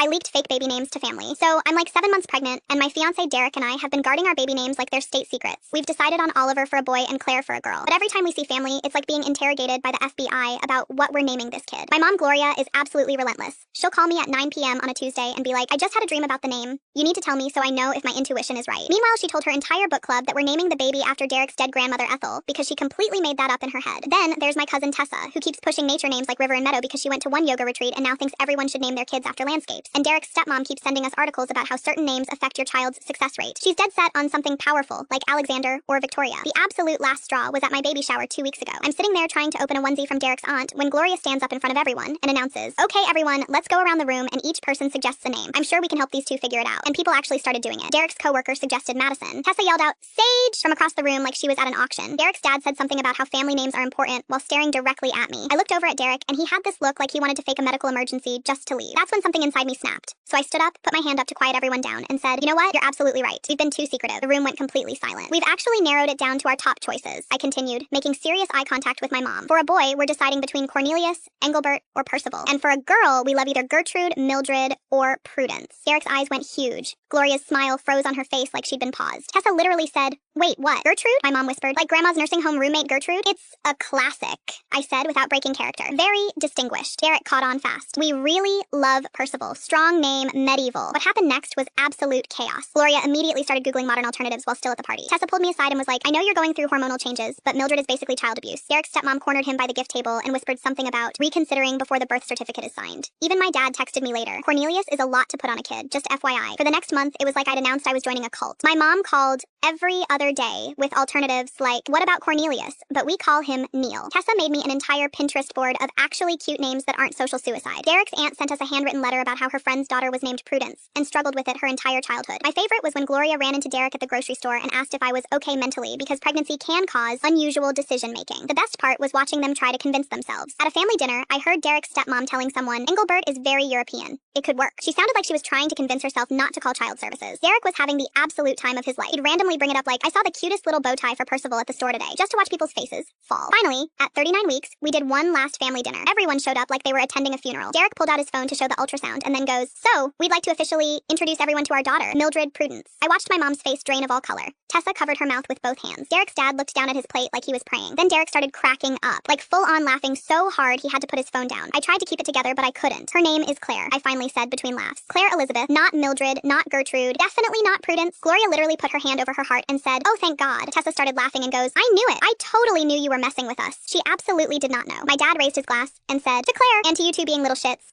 I leaked fake baby names to family. So I'm like 7 months pregnant, and my fiance Derek and I have been guarding our baby names like they're state secrets. We've decided on Oliver for a boy and Claire for a girl. But every time we see family, it's like being interrogated by the FBI about what we're naming this kid. My mom, Gloria, is absolutely relentless. She'll call me at 9 p.m. on a Tuesday and be like, I just had a dream about the name. You need to tell me so I know if my intuition is right. Meanwhile, she told her entire book club that we're naming the baby after Derek's dead grandmother Ethel because she completely made that up in her head. Then there's my cousin Tessa, who keeps pushing nature names like River and Meadow because she went to one yoga retreat and now thinks everyone should name their kids after landscapes. And Derek's stepmom keeps sending us articles about how certain names affect your child's success rate. She's dead set on something powerful, like Alexander or Victoria. The absolute last straw was at my baby shower 2 weeks ago. I'm sitting there trying to open a onesie from Derek's aunt when Gloria stands up in front of everyone and announces, okay, everyone, let's go around the room and each person suggests a name. I'm sure we can help these two figure it out. And people actually started doing it. Derek's coworker suggested Madison. Tessa yelled out, Sage, from across the room like she was at an auction. Derek's dad said something about how family names are important while staring directly at me. I looked over at Derek and he had this look like he wanted to fake a medical emergency just to leave. That's when something inside me snapped. So I stood up, put my hand up to quiet everyone down, and said, you know what? You're absolutely right. We've been too secretive. The room went completely silent. We've actually narrowed it down to our top choices, I continued, making serious eye contact with my mom. For a boy, we're deciding between Cornelius, Engelbert, or Percival. And for a girl, we love either Gertrude, Mildred, or Prudence. Derek's eyes went huge. Gloria's smile froze on her face like she'd been paused. Tessa literally said, wait, what? Gertrude? My mom whispered. Like Grandma's nursing home roommate Gertrude? It's a classic, I said without breaking character. Very distinguished. Derek caught on fast. We really love Percival. Strong name, medieval. What happened next was absolute chaos. Gloria immediately started Googling modern alternatives while still at the party. Tessa pulled me aside and was like, I know you're going through hormonal changes, but Mildred is basically child abuse. Derek's stepmom cornered him by the gift table and whispered something about reconsidering before the birth certificate is signed. Even my dad texted me later. Cornelius is a lot to put on a kid, just FYI. For the next month, it was like I'd announced I was joining a cult. My mom called every other day with alternatives like, what about Cornelius? But we call him Neil. Tessa made me an entire Pinterest board of actually cute names that aren't social suicide. Derek's aunt sent us a handwritten letter about how her friend's daughter was named Prudence and struggled with it her entire childhood. My favorite was when Gloria ran into Derek at the grocery store and asked if I was okay mentally because pregnancy can cause unusual decision making. The best part was watching them try to convince themselves. At a family dinner, I heard Derek's stepmom telling someone, Engelbert is very European. It could work. She sounded like she was trying to convince herself not to call child services. Derek was having the absolute time of his life. He'd randomly bring it up like, I saw the cutest little bow tie for Percival at the store today, just to watch people's faces fall. Finally, at 39 weeks, we did one last family dinner. Everyone showed up like they were attending a funeral. Derek pulled out his phone to show the ultrasound and then goes, so, we'd like to officially introduce everyone to our daughter, Mildred Prudence. I watched my mom's face drain of all color. Tessa covered her mouth with both hands. Derek's dad looked down at his plate like he was praying. Then Derek started cracking up, like full-on laughing so hard he had to put his phone down. I tried to keep it together, but I couldn't. Her name is Claire, I finally said between laughs. Claire Elizabeth, not Mildred, not Gertrude, definitely not Prudence. Gloria literally put her hand over her heart and said, oh, thank God. Tessa started laughing and goes, I knew it. I totally knew you were messing with us. She absolutely did not know. My dad raised his glass and said, to Claire, and to you two being little shits.